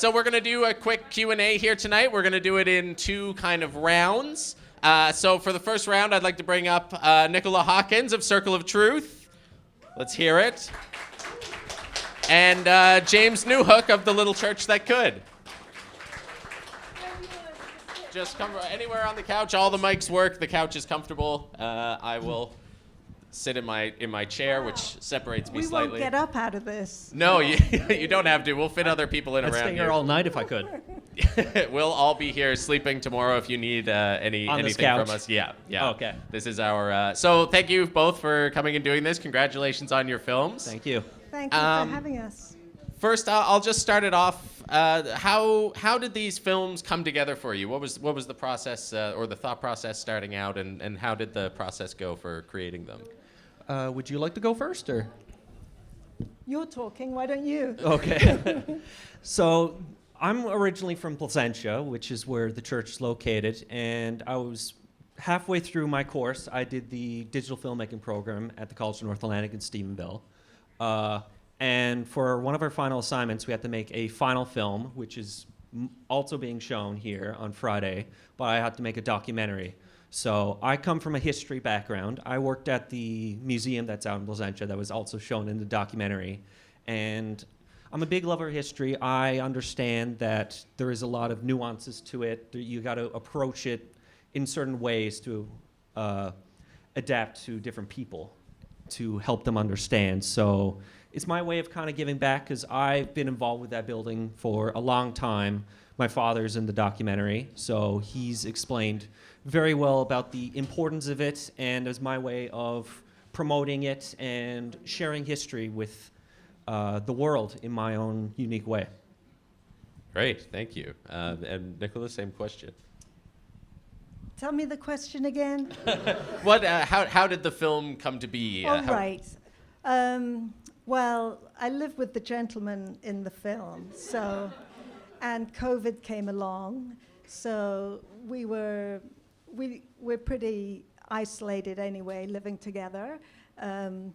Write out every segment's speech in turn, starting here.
So we're going to do a quick Q&A here tonight. We're going to do it in two kind of rounds. So for the first round, I'd like to bring up Nicola Hawkins of Circle of Truth. Let's hear it. And James Newhook of The Little Church That Could. Just come anywhere on the couch. All the mics work. The couch is comfortable. I will sit in my chair, which separates me slightly. We won't get up out of this. No, you don't have to. We'll fit other people in I'd around stay here all night if I could. We'll all be here sleeping tomorrow if you need anything from us. Yeah. Oh, okay. This is our. So thank you both for coming and doing this. Congratulations on your films. Thank you. Thank you for having us. First, I'll just start it off. How did these films come together for you? What was the process or the thought process starting out, and how did the process go for creating them? Would you like to go first, or? You're talking. Why don't you? Okay. So I'm originally from Placentia, which is where the church is located, and I was halfway through my course. I did the digital filmmaking program at the College of North Atlantic in Stephenville. And for one of our final assignments, we had to make a final film, which is also being shown here on Friday, but I had to make a documentary. So I come from a history background. I worked at the museum that's out in Placentia that was also shown in the documentary. And I'm a big lover of history. I understand that there is a lot of nuances to it. You got to approach it in certain ways to adapt to different people to help them understand. So it's my way of kind of giving back because I've been involved with that building for a long time. My father's in the documentary, so he's explained very well about the importance of it, and as my way of promoting it and sharing history with the world in my own unique way. Great, thank you. And Nicola, same question. Tell me the question again. How did the film come to be? Right. Well, I lived with the gentleman in the film, and COVID came along, so we're pretty isolated anyway, living together. And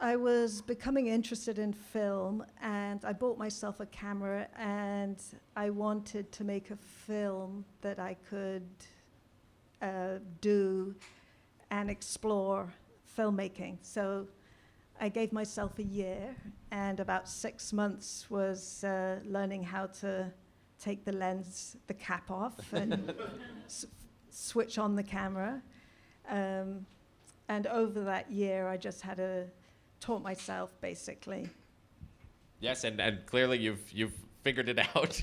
I was becoming interested in film, and I bought myself a camera, and I wanted to make a film that I could do and explore filmmaking. So I gave myself a year, and about 6 months was learning how to take the lens, the cap off, and switch on the camera. And over that year, I just had to taught myself, basically. Yes, and clearly you've figured it out.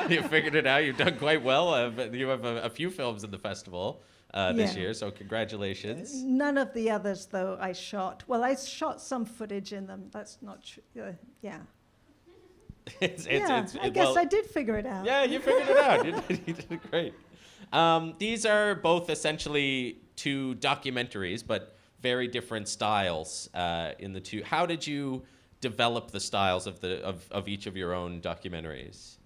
You've figured it out. You've done quite well. You have a few films in the festival this year, so congratulations. None of the others, though, I shot. Well, I shot some footage in them. That's not true. Yeah. I guess I did figure it out. Yeah, you figured it out. You did great. These are both essentially two documentaries, but very different styles in the two. How did you develop the styles of each of your own documentaries?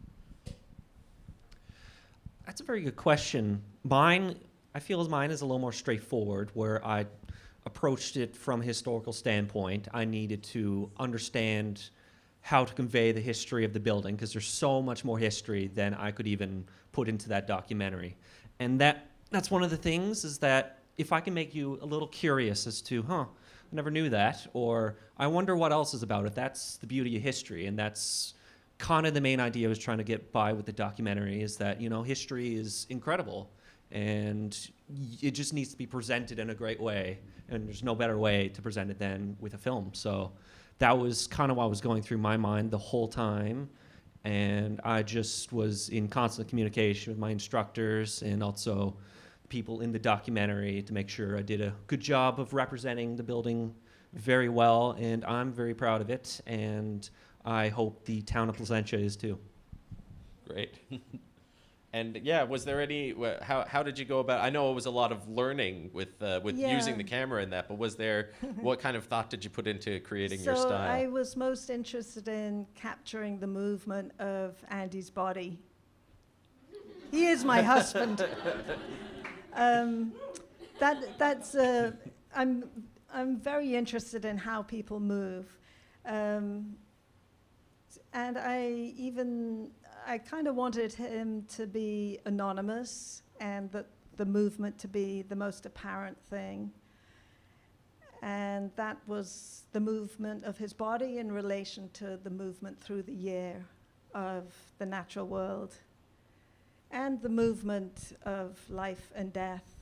That's a very good question. I feel mine is a little more straightforward, where I approached it from a historical standpoint. I needed to understand how to convey the history of the building, because there's so much more history than I could even put into that documentary. And that's one of the things, is that if I can make you a little curious as to, I never knew that, or I wonder what else is about it, that's the beauty of history. And that's kind of the main idea I was trying to get by with the documentary, is that, history is incredible, and it just needs to be presented in a great way. And there's no better way to present it than with a film. So that was kind of what was going through my mind the whole time. And I just was in constant communication with my instructors and also people in the documentary to make sure I did a good job of representing the building very well. And I'm very proud of it. And I hope the town of Placentia is too. Great. And was there any? How did you go about? I know it was a lot of learning with using the camera in that, but was there? What kind of thought did you put into creating your style? I was most interested in capturing the movement of Andy's body. He is my husband. I'm very interested in how people move. And I kind of wanted him to be anonymous and the movement to be the most apparent thing. And that was the movement of his body in relation to the movement through the year of the natural world, and the movement of life and death,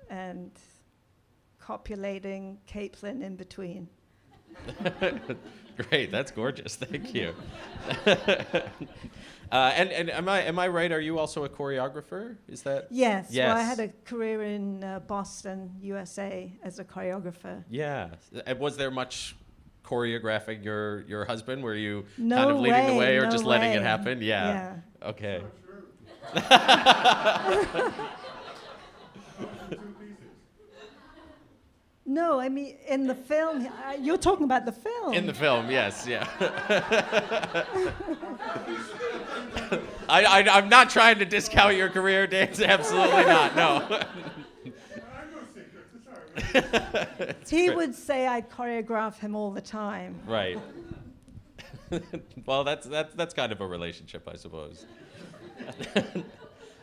and copulating Caitlin in between. Great, that's gorgeous. Thank you. And am I right? Are you also a choreographer? Is that? Yes. Yes. Well, I had a career in Boston, USA, as a choreographer. Yeah. Was there much choreographing your husband? Were you No kind of leading the way or no just letting it way. happen? Yeah. Okay. No, I mean, in the film, you're talking about the film. In the film, yes, yeah. I'm not trying to discount your career, Dave. Absolutely not. No. He would say I choreograph him all the time. Right. Well, that's kind of a relationship, I suppose.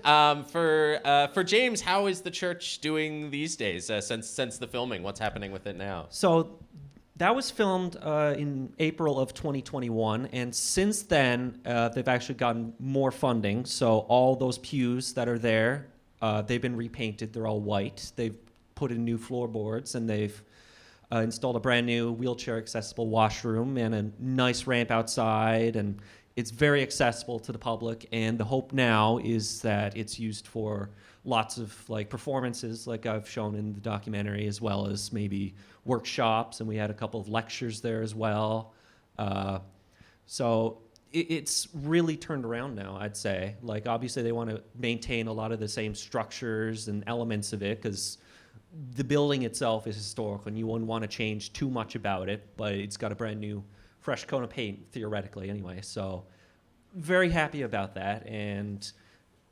For James, how is the church doing these days since the filming? What's happening with it now? So that was filmed in April of 2021, and since then they've actually gotten more funding. So all those pews that are there, they've been repainted. They're all white. They've put in new floorboards, and they've installed a brand new wheelchair accessible washroom and a nice ramp outside, and it's very accessible to the public. And the hope now is that it's used for lots of like performances, like I've shown in the documentary, as well as maybe workshops, and we had a couple of lectures there as well. So it's really turned around now, I'd say. Like, obviously they want to maintain a lot of the same structures and elements of it, because the building itself is historical and you wouldn't want to change too much about it, but it's got a brand new fresh coat of paint, theoretically anyway. So very happy about that, and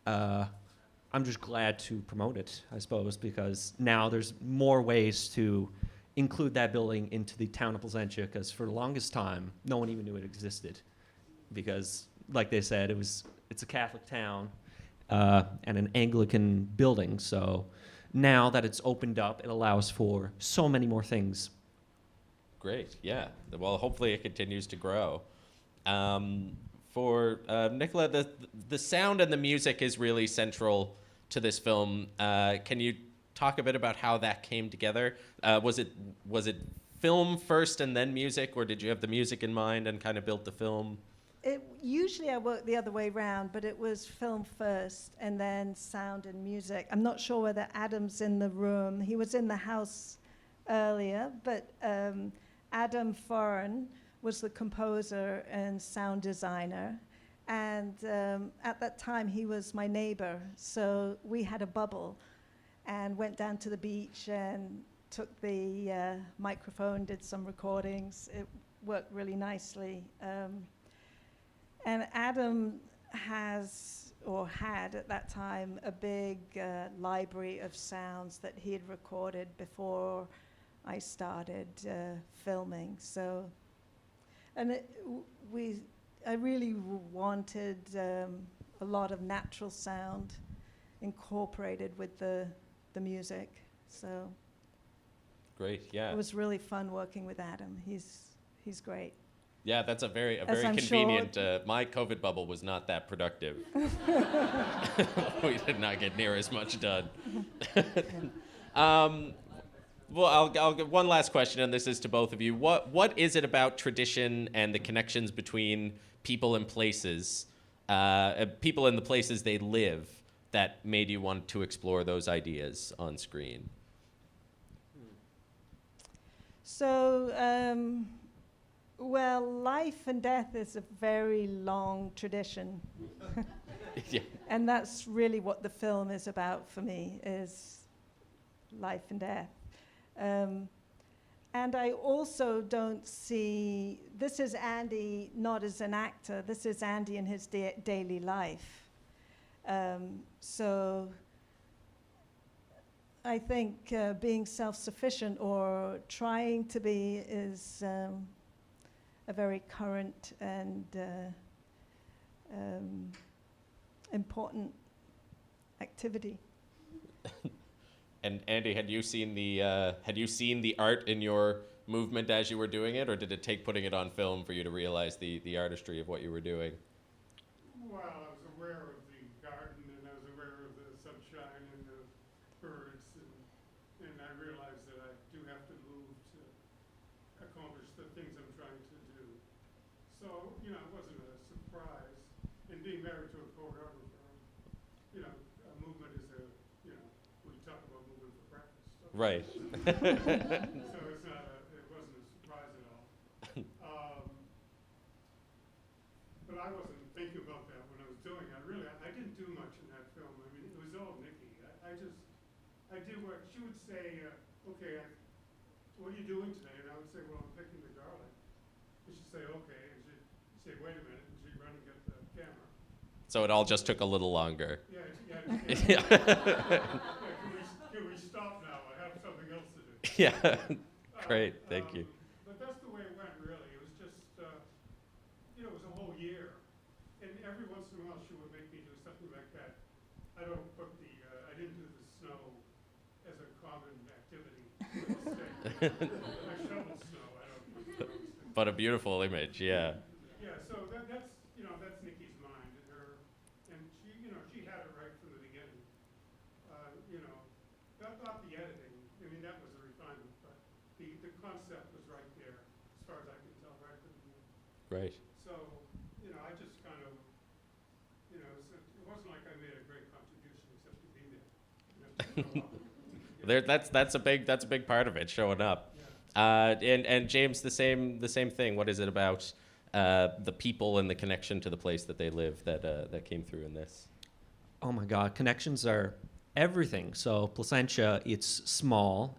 I'm just glad to promote it, I suppose, because now there's more ways to include that building into the town of Placentia, because for the longest time no one even knew it existed, because like they said, it's a Catholic town and an Anglican building. So now that it's opened up, it allows for so many more things. Great, yeah. Well, hopefully it continues to grow. For Nicola, the sound and the music is really central to this film. Can you talk a bit about how that came together? Was it film first and then music, or did you have the music in mind and kind of built the film? Usually I work the other way around, but it was film first and then sound and music. I'm not sure whether Adam's in the room. He was in the house earlier, but Adam Foreign was the composer and sound designer. And at that time, he was my neighbor. So we had a bubble and went down to the beach and took the microphone, did some recordings. It worked really nicely. And Adam has, or had at that time, a big library of sounds that he had recorded before I started filming. So, and I really wanted a lot of natural sound incorporated with the music. So Great, yeah. it was really fun working with Adam. He's great. Yeah, that's a very I'm convenient. My COVID bubble was not that productive. We did not get near as much done. Well, I'll get one last question, and this is to both of you. What is it about tradition and the connections between people and places, people and the places they live, that made you want to explore those ideas on screen? So, well, life and death is a very long tradition. Yeah. And that's really what the film is about for me, is life and death. And I also don't see, this is Andy not as an actor, this is Andy in his daily life. So I think being self-sufficient or trying to be is a a very current and important activity. And Andy, had you seen the art in your movement as you were doing it, or did it take putting it on film for you to realize the artistry of what you were doing? Well, I was aware of the garden, and I was aware of the sunshine and the birds, and I realized that I do have to move to accomplish the things I'm trying to do. So, it wasn't a surprise. And being married to a choreographer, a movement is we talk about movement for practice. So Right. so it wasn't a surprise at all. But I wasn't thinking about that when I was doing it. I didn't do much in that film. I mean, it was all Nikki. I did what she would say, okay, what are you doing today? And I would say, well, I'm picking the garlic. And she'd say, okay. And she'd say, wait a minute. And she'd run and get the camera. So it all just took a little longer. Yeah. Yeah. Can we stop now? I have something else to do. Yeah. Great. Thank you. But that's the way it went, really. It was just, it was a whole year. And every once in a while, she would make me do something like that. I didn't do the snow as a common activity. I shovel snow. I don't. But a beautiful image, yeah. Yeah. So that's Nikki's mind, and she had it right from the beginning. Not the editing. I mean, that was a refinement, but the concept was right there, as far as I can tell, right from the beginning. Right. So, I just kind of, it wasn't like I made a great contribution except to be there. That's a big part of it, showing up. Yeah. And James, the same thing. What is it about the people and the connection to the place that they live that came through in this? Oh my God, connections are everything. So Placentia, it's small.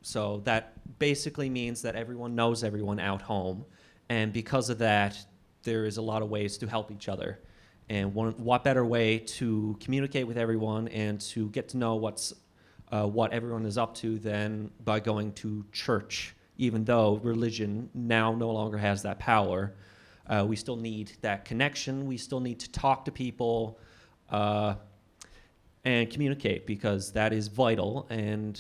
So that basically means that everyone knows everyone out home. And because of that, there is a lot of ways to help each other. And what better way to communicate with everyone and to get to know what everyone is up to than by going to church, even though religion now no longer has that power. We still need that connection. We still need to talk to people and communicate, because that is vital, and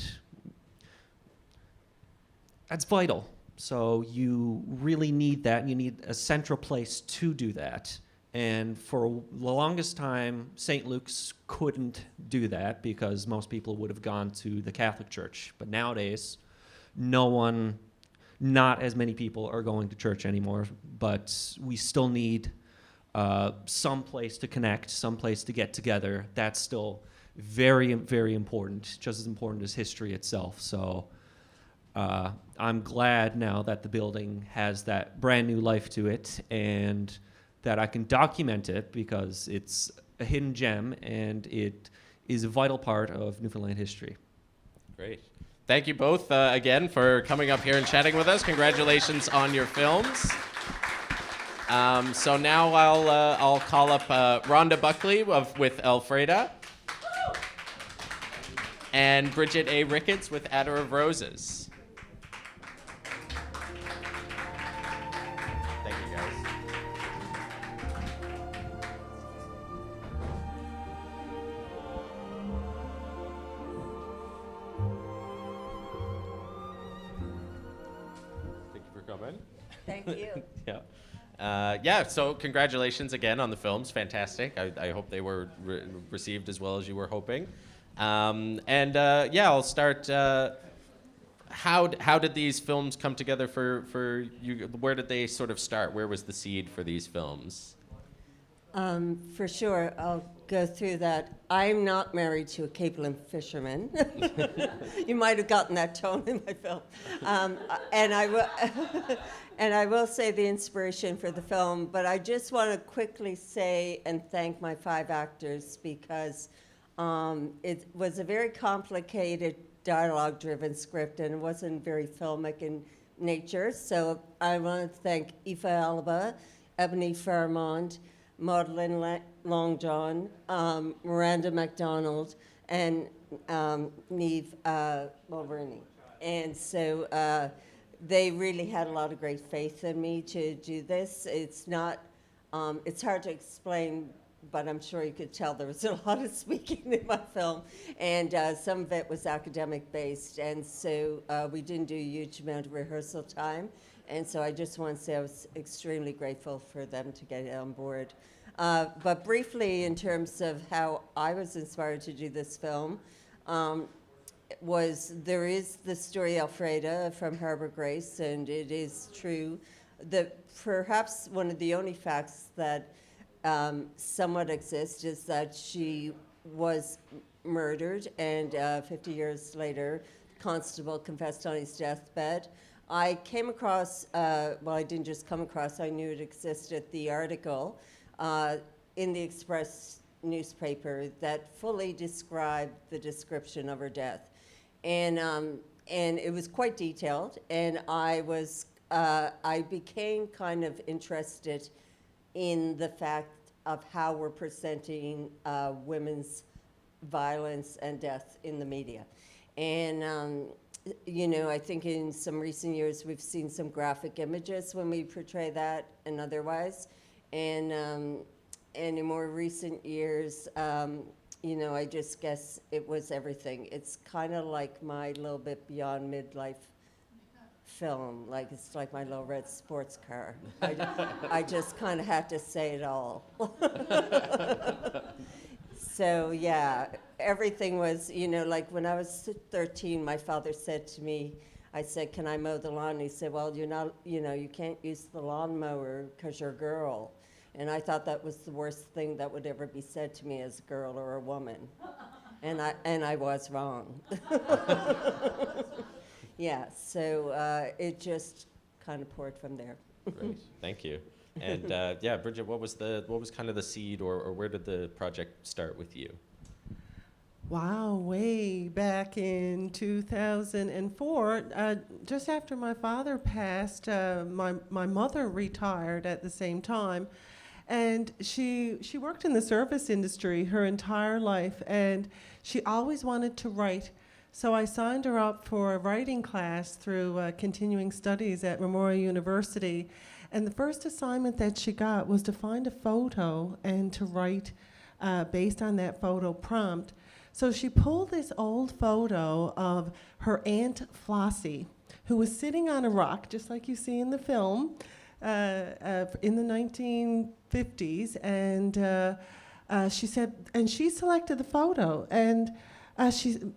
that's vital. So you really need that. You need a central place to do that. And for the longest time, St. Luke's couldn't do that because most people would have gone to the Catholic Church. But nowadays, not as many people are going to church anymore, but we still need some place to connect, some place to get together. That's still very, very important, just as important as history itself. So I'm glad now that the building has that brand new life to it, and that I can document it, because it's a hidden gem and it is a vital part of Newfoundland history. Great. Thank you both again for coming up here and chatting with us. Congratulations on your films. So now I'll call up Rhonda Buckley with Elfreda, and Bridget A. Ricketts with Attar of Roses. Thank you, guys. Thank you for coming. Thank you. Yeah, so congratulations again on the films. Fantastic. I hope they were received as well as you were hoping. I'll start. How did these films come together for you? Where did they sort of start? Where was the seed for these films? For sure, I'll go through that. I'm not married to a Capeland fisherman. You might have gotten that tone in my film. And I will say the inspiration for the film, but I just want to quickly say and thank my 5 actors, because it was a very complicated dialogue-driven script, and it wasn't very filmic in nature. So I want to thank Aoife Alba, Ebony Fairmont, Maudlin Longjohn, Miranda MacDonald, and Niamh Mulroney. And so they really had a lot of great faith in me to do this. It's not, it's hard to explain, but I'm sure you could tell there was a lot of speaking in my film, and some of it was academic based, and so we didn't do a huge amount of rehearsal time, and so I just want to say I was extremely grateful for them to get on board. But briefly, in terms of how I was inspired to do this film, there is the story Alfreda from Harbor Grace, and it is true that perhaps one of the only facts that somewhat exists is that she was murdered, and 50 years later, the constable confessed on his deathbed. I came across, well, I didn't just come across, I knew it existed, the article in the Express newspaper that fully described the description of her death. And it was quite detailed, and I became kind of interested in the fact of how we're presenting women's violence and death in the media. And, you know, I think in some recent years we've seen some graphic images when we portray that and otherwise. And in more recent years, you know, I just guess it was everything. It's kind of like my little bit beyond midlife film, like it's like my little red sports car. I just kind of had to say it all. So yeah, everything was, you know, like when I was 13, my father said to me, I said, "Can I mow the lawn?" And he said, "Well, you're not, you know, you can't use the lawnmower because you're a girl." And I thought that was the worst thing that would ever be said to me as a girl or a woman. And I was wrong. Yeah, so it just kind of poured from there. Great, thank you. And yeah, Bridget, what was kind of the seed, or where did the project start with you? Wow, way back in 2004, just after my father passed, my mother retired at the same time. And she worked in the service industry her entire life, and she always wanted to write. So I signed her up for a writing class through continuing studies at Memorial University. And the first assignment that she got was to find a photo and to write based on that photo prompt. So she pulled this old photo of her Aunt Flossie, who was sitting on a rock, just like you see in the film, in the 1950s, and she said, and she selected the photo, and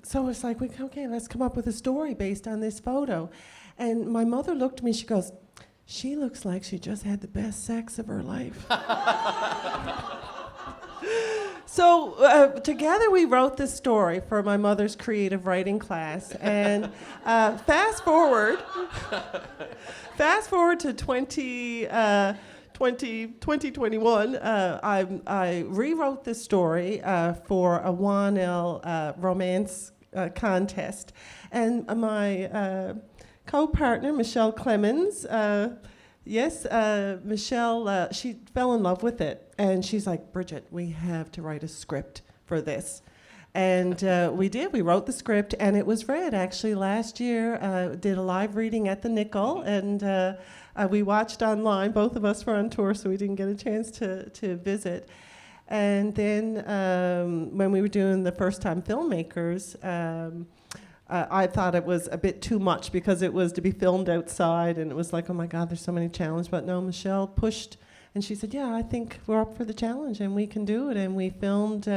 so it's like, okay, let's come up with a story based on this photo. And my mother looked at me, she goes, "She looks like she just had the best sex of her life." So together we wrote this story for my mother's creative writing class, and fast forward to 2021, I rewrote this story for a 1L romance contest, and my co-partner, Michelle Clemens, Michelle, she fell in love with it, and she's like, "Bridget, we have to write a script for this." And we did. We wrote the script, and it was read actually last year. Did a live reading at the Nickel, and we watched online. Both of us were on tour, so we didn't get a chance to visit. And then when we were doing the first-time filmmakers, I thought it was a bit too much because it was to be filmed outside, and it was like, oh my God, there's so many challenges. But no, Michelle pushed, and she said, "Yeah, I think we're up for the challenge, and we can do it." And we filmed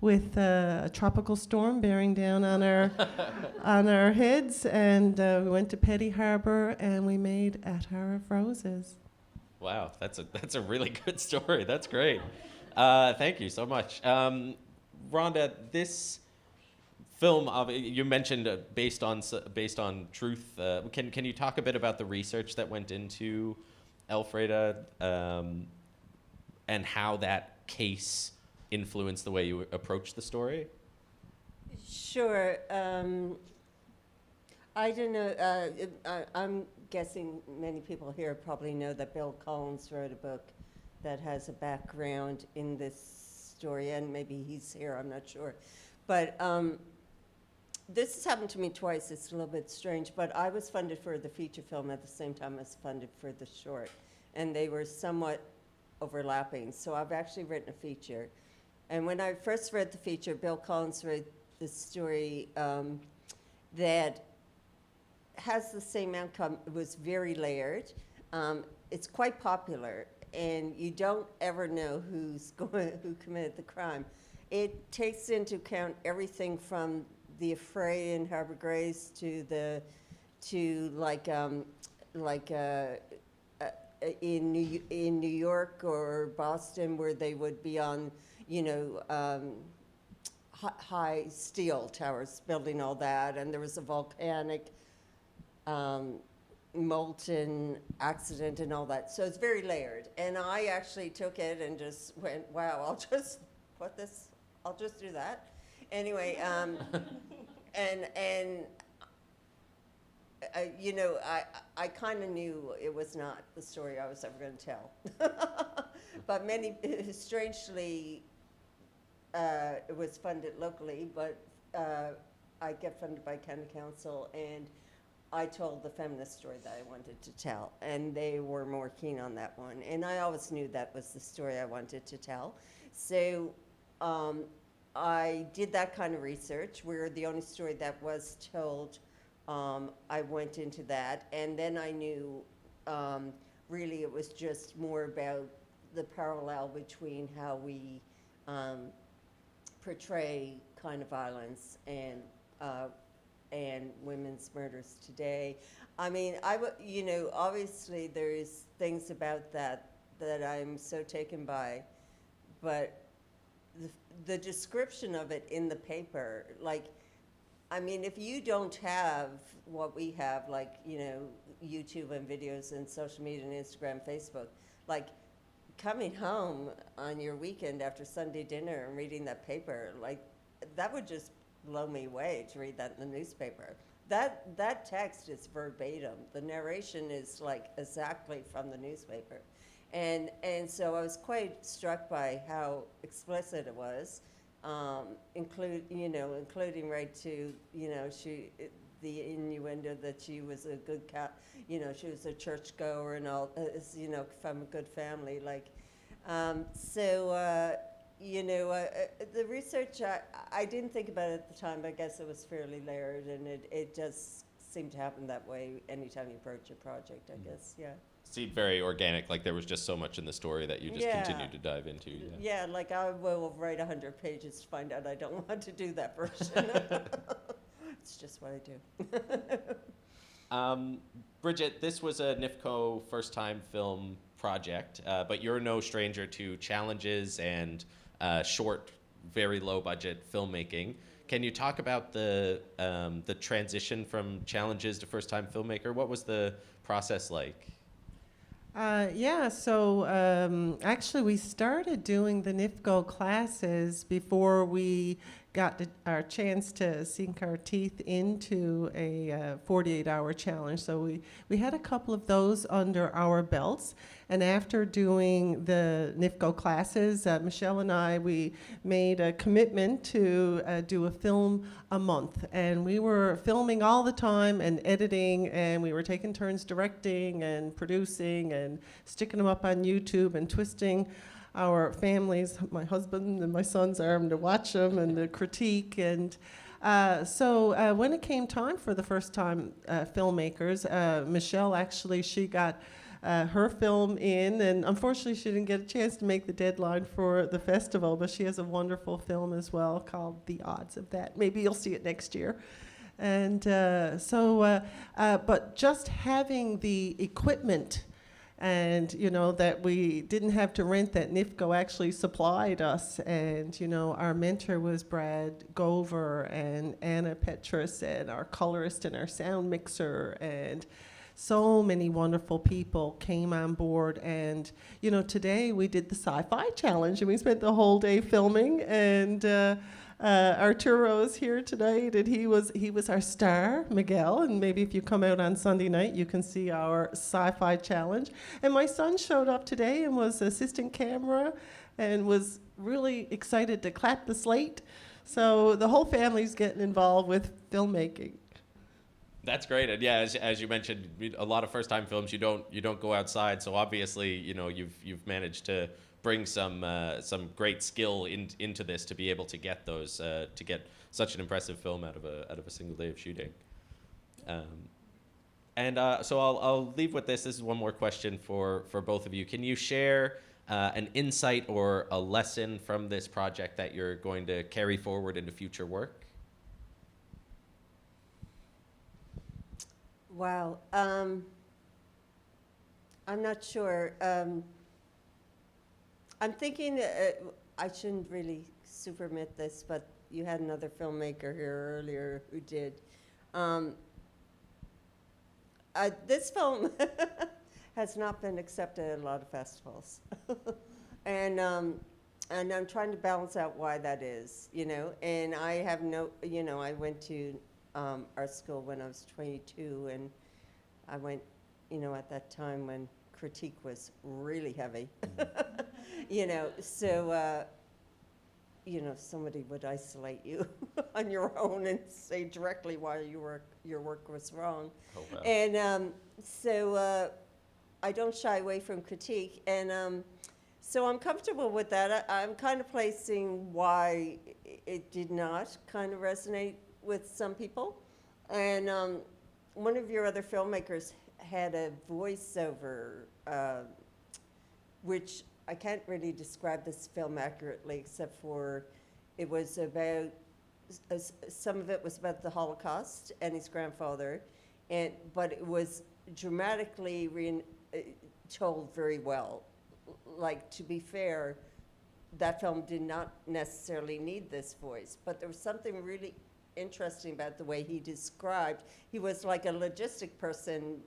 with a tropical storm bearing down on our heads, and we went to Petty Harbor, and we made At Hour of Roses. Wow, that's a really good story. That's great. Thank you so much, Rhonda. This film, you mentioned based on truth. Can you talk a bit about the research that went into Alfreda and how that case influenced the way you approach the story? Sure. I don't know. I'm guessing many people here probably know that Bill Collins wrote a book that has a background in this story, and maybe he's here, I'm not sure. But this has happened to me twice. It's a little bit strange, but I was funded for the feature film at the same time I was funded for the short, and they were somewhat overlapping. So I've actually written a feature. And when I first read the feature, Bill Collins wrote this story that has the same outcome. It was very layered. It's quite popular, and you don't ever know who committed the crime. It takes into account everything from the affray in Harbor Grace to in New York or Boston, where they would be on, high steel towers, building all that, and there was a volcanic molten accident and all that. So it's very layered. And I actually took it and just went, wow, I'll just do that. Anyway, I kind of knew it was not the story I was ever going to tell. But strangely, it was funded locally, but I get funded by County Council, and I told the feminist story that I wanted to tell, and they were more keen on that one. And I always knew that was the story I wanted to tell. So I did that kind of research. We're the only story that was told. I went into that, and then I knew really it was just more about the parallel between how we portray kind of violence and women's murders today. I mean, obviously there's things about that I'm so taken by, but the description of it in the paper, like, I mean, if you don't have what we have, like, YouTube and videos and social media and Instagram, Facebook, like, coming home on your weekend after Sunday dinner and reading that paper, like, that would just blow me away to read that in the newspaper. That text is verbatim. The narration is, like, exactly from the newspaper. And so I was quite struck by how explicit it was. Including right to, the innuendo that she was a good she was a churchgoer and all, from a good family. Like, the research, I didn't think about it at the time, but I guess it was fairly layered, and it does seem to happen that way anytime you approach a project, I guess, yeah. Seemed very organic, like there was just so much in the story that you just continued to dive into. Yeah, like I will write 100 pages to find out I don't want to do that version. It's just what I do. Bridget, this was a NIFCO first-time film project, but you're no stranger to challenges and short, very low-budget filmmaking. Can you talk about the transition from challenges to first-time filmmaker? What was the process like? Actually we started doing the NIFCO classes before we got our chance to sink our teeth into a 48-hour challenge. So we had a couple of those under our belts. And after doing the NIFCO classes, Michelle and I, we made a commitment to do a film a month. And we were filming all the time and editing, and we were taking turns directing and producing and sticking them up on YouTube and twisting our families, my husband and my son's arm, to watch them and to critique. And so when it came time for the first-time filmmakers, Michelle actually, she got her film in, and unfortunately she didn't get a chance to make the deadline for the festival, but she has a wonderful film as well called The Odds of That. Maybe you'll see it next year. And but just having the equipment, and that we didn't have to rent, that NIFCO actually supplied us, and our mentor was Brad Gover and Anna Petrus, and our colorist and our sound mixer, and so many wonderful people came on board. And today we did the sci-fi challenge, and we spent the whole day filming, and Arturo is here tonight, and he was our star, Miguel, and maybe if you come out on Sunday night, you can see our sci-fi challenge. And my son showed up today and was assistant camera and was really excited to clap the slate So the whole family's getting involved with filmmaking. That's great, and yeah, as you mentioned, a lot of first-time films you don't go outside. So obviously, you've managed to bring some great skill into this to be able to get those to get such an impressive film out of a single day of shooting. So I'll leave with this. This is one more question for both of you. Can you share an insight or a lesson from this project that you're going to carry forward into future work? Wow. I'm not sure. I'm thinking I shouldn't really supermit this, but you had another filmmaker here earlier who did. This film has not been accepted at a lot of festivals. And I'm trying to balance out why that is, and I have I went to art school when I was 22, and I went, at that time when critique was really heavy, so, somebody would isolate you on your own and say directly why your work was wrong. Oh, wow. And so I don't shy away from critique, and so I'm comfortable with that. I'm kind of placing why it did not kind of resonate with some people. And one of your other filmmakers had a voiceover, which I can't really describe this film accurately, except for it was about, some of it was about the Holocaust and his grandfather, but it was dramatically told very well. Like, to be fair, that film did not necessarily need this voice, but there was something really interesting about the way he described. He was like a logistic person,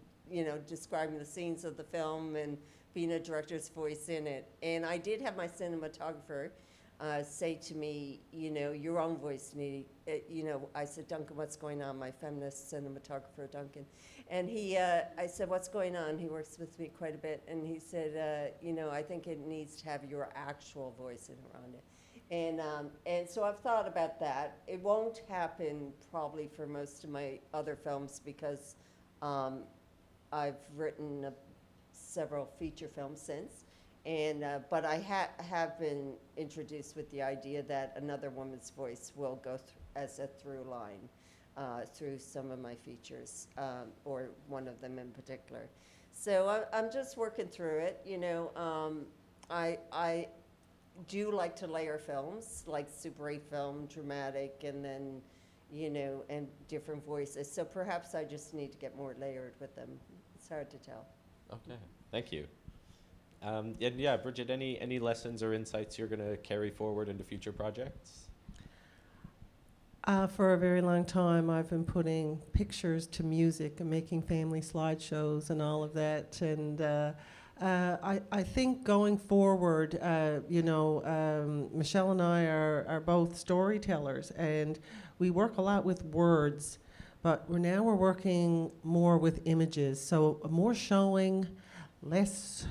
describing the scenes of the film and being a director's voice in it. And I did have my cinematographer say to me, your own voice need, I said, Duncan, what's going on? My feminist cinematographer, Duncan. And I said, what's going on? He works with me quite a bit. And he said, I think it needs to have your actual voice in around it. And so I've thought about that. It won't happen probably for most of my other films because I've written several feature films since. But I have been introduced with the idea that another woman's voice will go as a through line through some of my features, or one of them in particular. So I'm just working through it. I do like to layer films, like Super 8 film, dramatic, and then, and different voices. So perhaps I just need to get more layered with them. It's hard to tell. Okay, thank you. And yeah, Bridget, any lessons or insights you're going to carry forward into future projects? For a very long time, I've been putting pictures to music and making family slideshows and all of that. And I think going forward, Michelle and I are both storytellers, and we work a lot with words, but we're working more with images. So more showing, less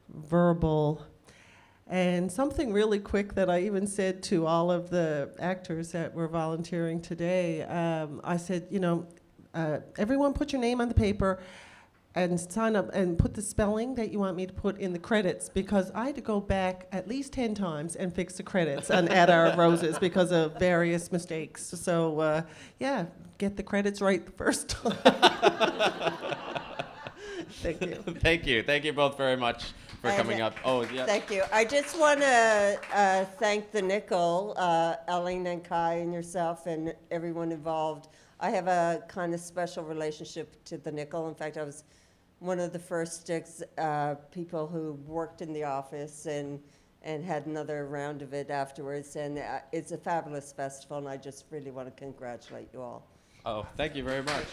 verbal. And something really quick that I even said to all of the actors that were volunteering today, I said, everyone put your name on the paper and sign up and put the spelling that you want me to put in the credits, because I had to go back at least 10 times and fix the credits and add our roses because of various mistakes. So yeah, get the credits right the first time. Thank you. Thank you both very much for coming up. Oh, yeah. Thank you. I just want to thank the Nickel, Ellen and Kai and yourself and everyone involved. I have a kind of special relationship to the Nickel. In fact, I was one of the first people who worked in the office and had another round of it afterwards. And it's a fabulous festival, and I just really want to congratulate you all. Oh, thank you very much.